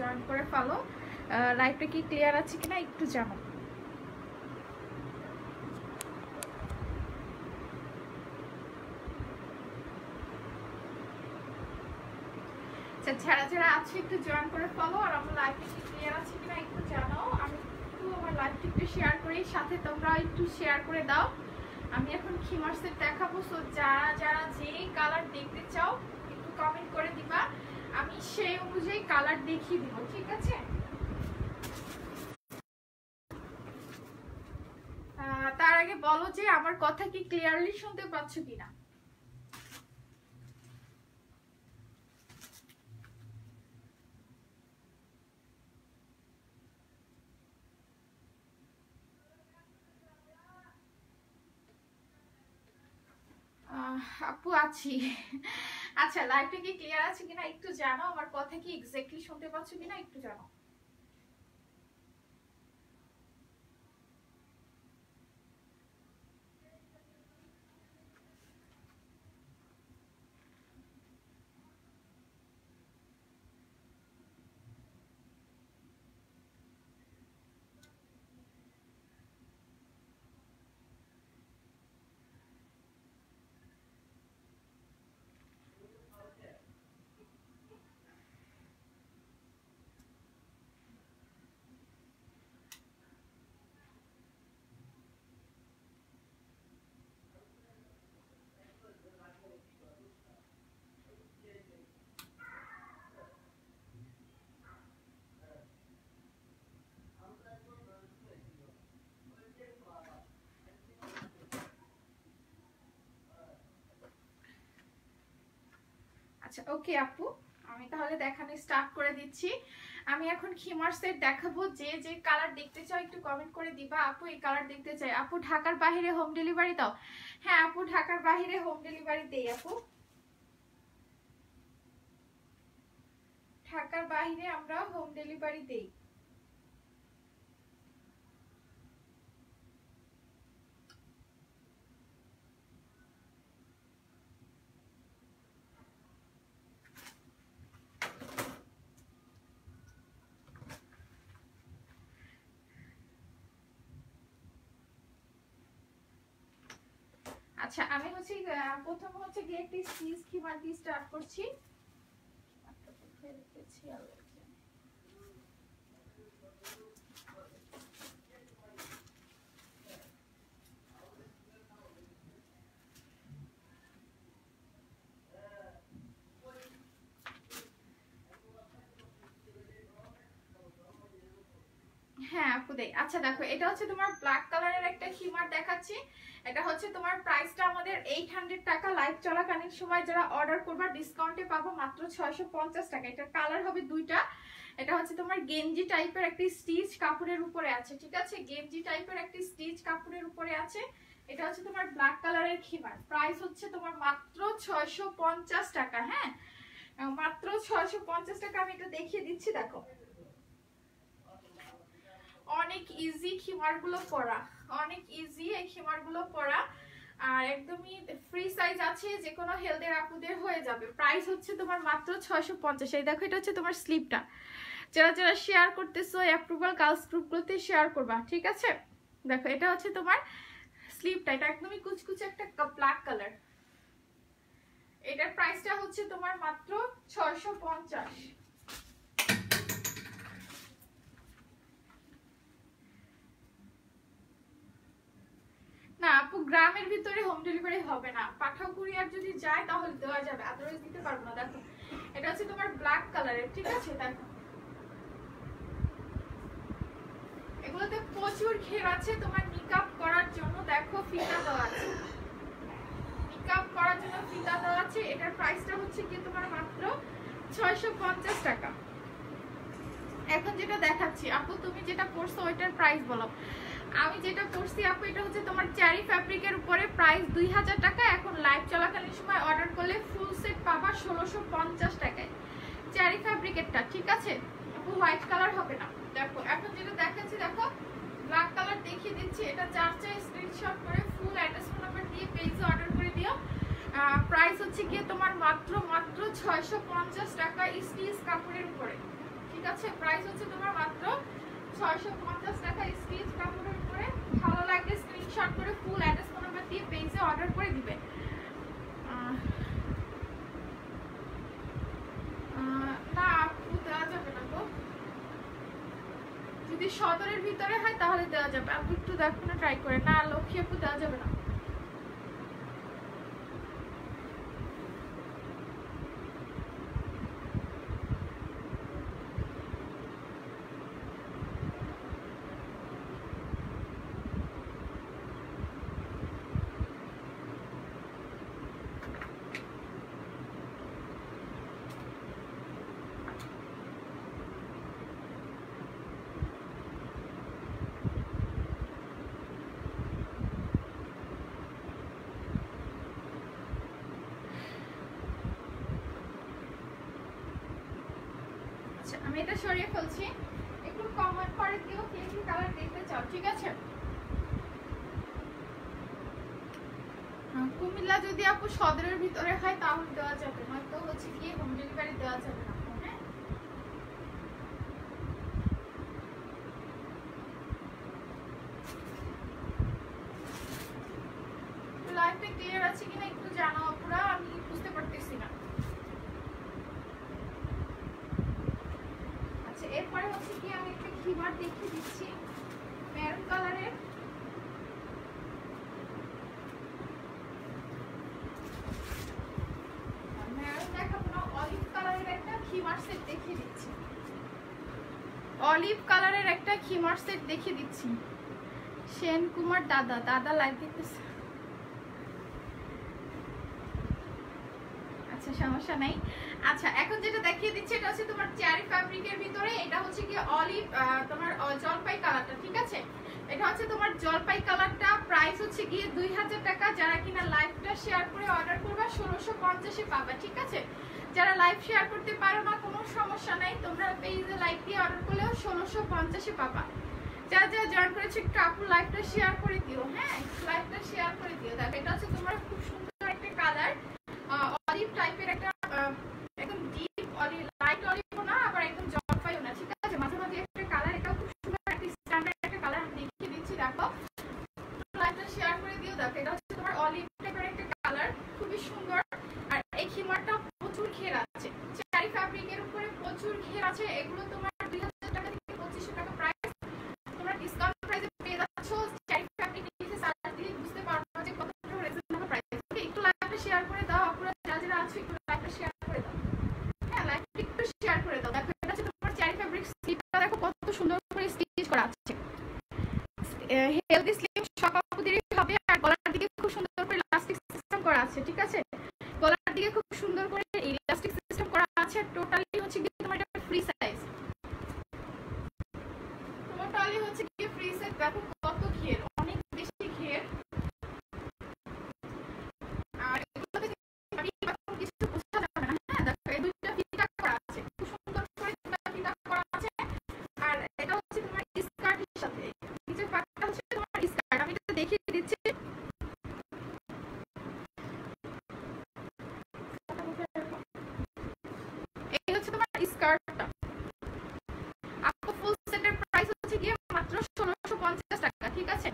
Join করে ফেলো। লাইভটা কি ক্লিয়ার আছে কিনা একটু জানো। যারা যারা আছে একটু জয়েন করে ফলো, আর আমার লাইভটা কি ক্লিয়ার আছে কিনা একটু জানাও। আমি একটু আমার লাইভটা একটু শেয়ার করি, সাথে তোমরা একটু শেয়ার করে দাও। আমি এখন খিমার সেট দেখাবো, সো যারা যারা যে কালার দেখতে চাও একটু কমেন্ট করে দিবা, আমি সেই অনুযায়ী কালার দেখিয়ে দিব, ঠিক আছে? তার আগে বলো যে আমার কথা কি ক্লিয়ারলি শুনতে পাচ্ছ কিনা। আপু আছি। আচ্ছা, লাইভটা কি ক্লিয়ার আছে কিনা একটু জানো, আমার কথা কি এক্স্যাক্টলি শুনতে পাচ্ছ কিনা একটু জানো। আচ্ছা ওকে আপু, আমি তাহলে দেখানো স্টার্ট করে দিচ্ছি। আমি এখন খিমার সেট দেখাবো, যে যে কালার দেখতে চাও একটু কমেন্ট করে দিবা। আপু এই কালার দেখতে চাই। আপু ঢাকার বাইরে হোম ডেলিভারি দাও? হ্যাঁ আপু, ঢাকার বাইরে হোম ডেলিভারি দেই আপু। ঢাকার বাইরে আমরা হোম ডেলিভারি দেই। আচ্ছা আমি হচ্ছে প্রথমে হচ্ছে গিয়ে একটি স্টিচ খিমার দিয়ে স্টার্ট করছি। হ্যাঁ আপু দেই। আচ্ছা দেখো, এটা হচ্ছে তোমার ব্ল্যাক কালারের একটা খিমার দেখাচ্ছি। এটা হচ্ছে তোমার প্রাইসটা আমাদের 800 টাকা। লাইভ চলাকালীন সময় যারা অর্ডার করবা ডিসকাউন্টে পাবো মাত্র 650 টাকা। এটার কালার হবে দুইটা। এটা হচ্ছে তোমার গেঞ্জি টাইপের একটি স্টিচ কাপড়ের উপরে আছে, ঠিক আছে? গেঞ্জি টাইপের একটি স্টিচ কাপড়ের উপরে আছে। এটা হচ্ছে তোমার ব্ল্যাক কালারের খিমার। প্রাইস হচ্ছে তোমার মাত্র 650 টাকা। হ্যাঁ মাত্র 650 টাকা। আমি এটা দেখিয়ে দিচ্ছি, দেখো অনেক ইজি খিমারগুলো পরা, অনেক ইজি এই খিমারগুলো পরা, আর একদমই ফ্রি সাইজ আছে, যে কোনো হেলথের আপুদের হয়ে যাবে। প্রাইস হচ্ছে তোমার মাত্র 650। এই দেখো এটা হচ্ছে তোমার স্লিপটা। যারা যারা শেয়ার করতেছো অ্যাপ্রুভাল গার্লস গ্রুপগুলোতে শেয়ার করবা, ঠিক আছে? দেখো এটা হচ্ছে তোমার স্লিপটা, এটা একদমই কুচকুচে একটা ব্ল্যাক কালার। এটার প্রাইসটা হচ্ছে তোমার মাত্র 650। না আপু, গ্রামের ভিতরে হোম ডেলিভারি হবে না। পাঠাও কুরিয়ার যদি যায় তাহলে দেওয়া যাবে, আদারওয়াইজ দিতে পারবো না। দেখো এটা হচ্ছে তোমার ব্ল্যাক কালারের, ঠিক আছে? দেখো এগুলোতে প্রচুর ঘের আছে তোমার মেকআপ করার জন্য। দেখো ফিতা দেওয়া আছে, মেকআপ করার জন্য ফিতা দেওয়া আছে। এটার প্রাইসটা হচ্ছে কি তোমার মাত্র 650 টাকা। এখন যেটা দেখাচ্ছি আপু, তুমি যেটা পড়ছো ওইটার প্রাইস বলো। আমি যেটা পড়ছি আপু, এটা হচ্ছে তোমার চেরি ফ্যাব্রিকের উপরে, প্রাইস 2000 টাকা। এখন লাইভ চলাকালীন সময় অর্ডার করলে ফুল সেট পাবা 1650 টাকায়, চেরি ফ্যাব্রিকেরটা, ঠিক আছে আপু? হোয়াইট কালার হবে না। দেখো এখন যেটা দেখাচ্ছি, দেখো ব্ল্যাক কালার দেখিয়ে দিচ্ছি। এটা চার স্ক্রিনশট করে ফুল অ্যাড্রেস ফোন নাম্বার দিয়ে পেজে অর্ডার করে দিও। প্রাইস হচ্ছে গিয়ে তোমার মাত্র 650 টাকা স্টিচ কাপড়ের উপরে, ঠিক আছে? 650 টাকা স্টিচ কাপড়ের উপরে। ভালো লাগলে স্ক্রিনশট করে ফুল অ্যাড্রেস ফোন নাম্বার দিয়ে পেজে অর্ডার করে দিবেন। না আপু দেওয়া যাবে না গো, যদি সদরের ভিতরে হয় তাহলে দেওয়া যাবে। আপনি একটু দেখুন না, ট্রাই করে। না লক্ষ্মী আপু দেওয়া যাবে না। আমি এটা সরিয়ে ফেলছি, একটু কমেন্ট করে দিও কে কি কালার দেখতে চাও, ঠিক আছে? কুমিল্লা যদি আপু সদরের ভিতরে হয় তাহলে দেওয়া যাবে, নয়তো হচ্ছে কি হোম ডেলিভারি দেওয়া যাবে না। হ্যাঁ লাইভটা ক্লিয়ার আছে কিনা একটু জানাও আপুরা, আমি বুঝতে পারতেছি না। আচ্ছা এরপরে হচ্ছে কি আমি একটা খিমার দেখিয়ে দিচ্ছি মেরুন কালারের। মেরুন দেখাবো না, অলিভ কালারের একটা খিমার সেট দেখিয়ে দিচ্ছি। অলিভ কালারের একটা খিমার সেট দেখিয়ে দিচ্ছি। সেন কুমার দাদা লাইভ দেখতেছে। আচ্ছা সমস্যা নাই। আচ্ছা এখন যেটা দেখিয়ে দিচ্ছি এটা হচ্ছে তোমার চেরি ফ্যাব্রিকের ভিতরে, এটা হচ্ছে কি অলিভ তোমার জলপাই কালারটা, ঠিক আছে? এটা হচ্ছে তোমার জলপাই কালারটা, প্রাইস হচ্ছে গিয়ে 2000 টাকা। যারা কিনা লাইভটা শেয়ার করে অর্ডার করবা 1650 পাবা, ঠিক আছে? যারা লাইভ শেয়ার করতে পারো না কোনো সমস্যা নাই, তোমরা পেজে লাইভ দিয়ে অর্ডার করলেও 1650 পাবা। যারা যারা জয়েন করেছে একটু আপু লাইভটা শেয়ার করে দিও। হ্যাঁ লাইভটা শেয়ার করে দিও। দেখো এটা হচ্ছে তোমার খুব সুন্দর একটা কালার, অলিভ টাইপের একটা, একদম ডিপ অলিভ, লাইট অলিভ না আবার একদম জলপাইও না, ঠিক আছে? মাঝামাঝি একটা কালার, এটা খুব সুন্দর একটা স্ট্যান্ডার্ড একটা কালার দেখিয়ে দিচ্ছি। দেখো লাইভটা শেয়ার করে দিও। দেখো এটা হচ্ছে তোমার অলিভ টাইপের একটা কালার, খুবই সুন্দর। আর এই খিমারটা প্রচুর ঘের আছে, চেরি ফ্যাব্রিকের উপরে প্রচুর ঘের আছে। এগুলো তোমার 2000 টাকা থেকে 2500 টাকা প্রাইস, তোমরা ডিসকাউন্ট প্রাইসে পেয়ে যাচ্ছ। চেরি ফ্যাব্রিক নিচে সার্চ দিয়ে বুঝতে পারবে যে কতটা রিজনেবল প্রাইস। ওকে একটু লাইভটা শেয়ার করে দাও আপুরা, যারা যারা আছে একটু লাইভটা শেয়ার করে দাও। হ্যাঁ লাইভটা একটু শেয়ার করে দাও। দেখো এটা হচ্ছে তোমার চেরি ফ্যাব্রিক স্লিপটা, দেখো কত সুন্দর করে স্টিচ করা আছে। হেলদি স্লিপ সব আপুদেরই হবে। আর গলার দিকে খুব সুন্দর করে ইলাস্টিক সিস্টেম করা আছে, ঠিক আছে? গলার দিকে খুব সুন্দর করে ইলাস্টিক সিস্টেম করা আছে। টোটালি হচ্ছে কি তোমার এটা ফ্রি সাইজ, টোটালি হচ্ছে কি ফ্রি সাইজ। দেখো কত ঘের, অনেক বেশি ঘের। আর এগুলোতে কিছু বোঝা যাবে না। হ্যাঁ দেখো এই দুইটা ফিতা করা আছে, খুব সুন্দর করে দুইটা ফিতা করা আছে। আর এটা হচ্ছে তোমার স্কার্টের সাথে, নিচের পাটটা হচ্ছে তোমার স্কার্ট। আমি এটা দেখিয়ে দিচ্ছি। এই হচ্ছে তোমার স্কার্টটা। আপু ফুল সেটের প্রাইস হচ্ছে গিয়ে মাত্র 1650 টাকা, ঠিক আছে?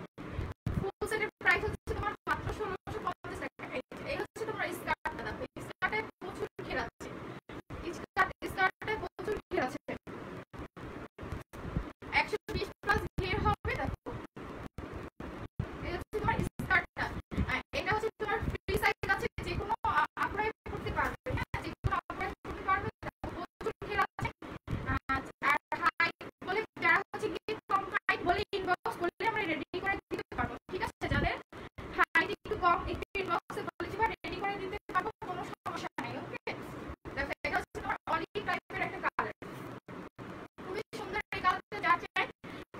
ফুল সেটের প্রাইস হচ্ছে তোমার মাত্র 1650 টাকা। এই হচ্ছে তোমার স্কার্টটা। দেখো স্কার্টে প্রচুর ঘের আছে, স্কার্টে প্রচুর ঘের আছে, 120 প্লাস ঘের হবে। দেখো এই হচ্ছে তোমার স্কার্টটা। এটা হচ্ছে তোমার ফ্রি সাইজ আছে, যে কোনো আপনারাই করতে পারবে। হ্যাঁ যে কোনো আপনারাই করতে পারবে। প্রচুর ঘের আছে। আর হাইট বলে যারা হচ্ছে কি কম হাইট বলে ইনবক্স করলে আমরা রেডি করে দিতে পারবো, ঠিক আছে? যাদের হাইট একটু কম একটু ইনবক্সে বলে দিবা, রেডি করে দিতে পারবো, কোনো সমস্যা নাই। ওকে দেখো এটা হচ্ছে তোমার অলিভ টাইপের একটা কালার, খুবই সুন্দর এই কালারটা। যা চাই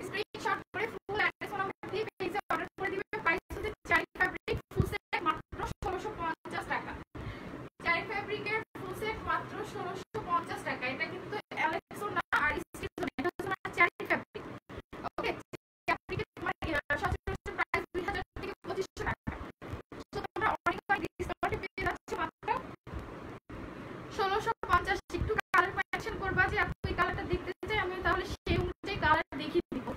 স্ক্রিনশট করে ফুল অ্যাড্রেস নাম্বার দিয়ে পেজে অর্ডার করে দিবে। প্রাইস হচ্ছে চেরি ফ্যাব্রিক ফুল সেট মাত্র 1650 টাকা। চেরি ফ্যাব্রিকের ফুল সেট মাত্র 1650 টাকা। এটা কিন্তু অ্যালেক্সো না আর স্টিচও না, এটা হচ্ছে তোমার চেরি ফ্যাব্রিক। ওকে ফ্যাব্রিকের তোমার সচরাচর প্রাইস 2000 থেকে 2500 টাকা। সো তোমরা অনেক ডিসকাউন্টে পেয়ে যাচ্ছ মাত্র 1650। একটু কালার মেনশন করবা যে আপনি এই কালারটা দেখতে চাই, আমি তাহলে সেই অনুযায়ী কালার দেখিয়ে দিব।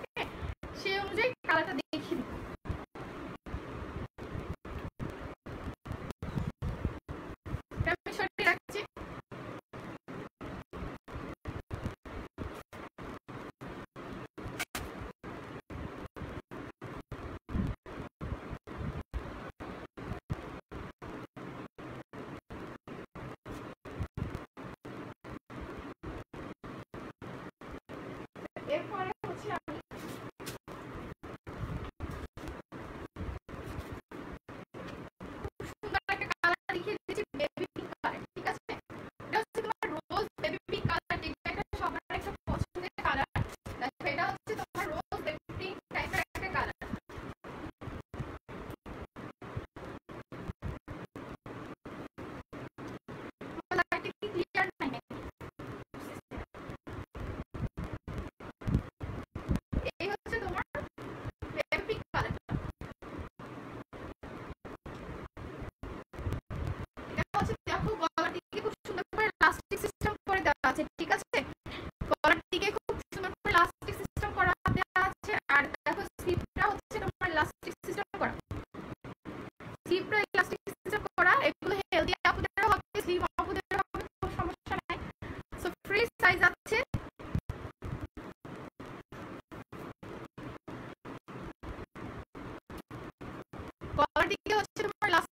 এরপরে হচ্ছে আমি সুন্দর একটা কালার দেখিয়ে দিচ্ছি, বেবি পিঙ্ক কালার। ঠিক আছে, এটা হচ্ছে তোমার রোজ বেবি পিঙ্ক কালার। এটা সবার একটা পছন্দের কালার। দেখো এটা হচ্ছে তোমার রোজ বেবি পিঙ্ক টাইপের একটা কালার। কালারটা কি ক্লিয়ার নাই? এই হচ্ছে তোমার বেবি পিঙ্ক কালার। এটা হচ্ছে দেখো গলার দিকে খুব সুন্দর করে ইলাস্টিক সিস্টেম করে দেওয়া আছে। ঠিক আছে, গলার দিকে খুব সুন্দর করে ইলাস্টিক সিস্টেম করা দেওয়া আছে। আর দেখো স্লিপটা হচ্ছে তোমার ইলাস্টিক সিস্টেম করা, স্লিপটা ইলাস্টিক সিস্টেম করা। এগুলো হেলদি আপুদেরও হবে, স্লিম আপুদেরও হবে, কোনো সমস্যা নাই। সো ফ্রি সাইজ আছে। গলার দিকে হচ্ছে তোমার ইলাস্টিক